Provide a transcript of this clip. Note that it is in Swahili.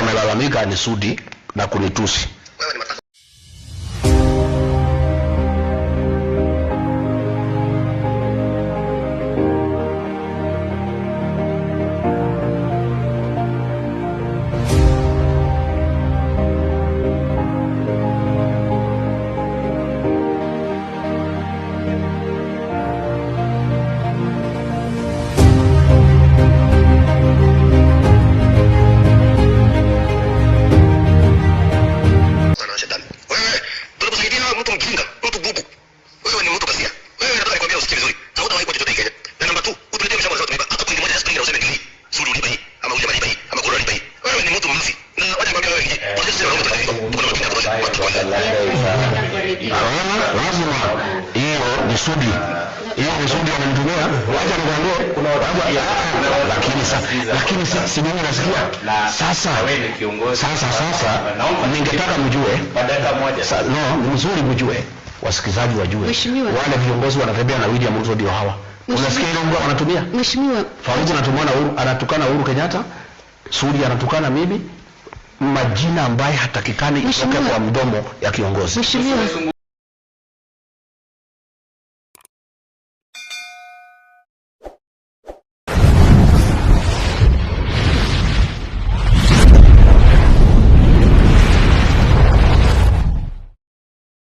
wamelalamika ni Sudi na kunitusi. Mtu mjinga, mtu bubu. Wewe ni mtu kasia. Wewe nataka nikwambia usikie vizuri. Hautawahi kwa chochote Kenya. Na namba 2, utuletee mshamba zote tumeiba. Hata pointi moja spring useme ni hii. Suru ulipa hii, ama uje malipa hii, ama kura ulipa hii. Wewe ni mtu mlafi. Na wacha nikwambia wewe hii. Kwa sisi mtu kasia. Tuko na makini kutosha. Lazima hiyo ni Sudi. Hiyo ni Sudi anamtumia. Wacha nikwambie kuna watu lakini si mimi nasikia. Sasa wewe ni kiongozi. Sasa ningetaka mjue dakika moja. No, ni mzuri mjue. Wasikizaji wajue. Wale viongozi wanatembea na William Ruto ndio hawa. Unasikia ile ngoma wanatumia? Mheshimiwa. Faruku anatukana Uhuru Kenyatta. Sudi anatukana mimi. Majina ambaye hatakikani kutoka kwa mdomo ya kiongozi. Mheshimiwa.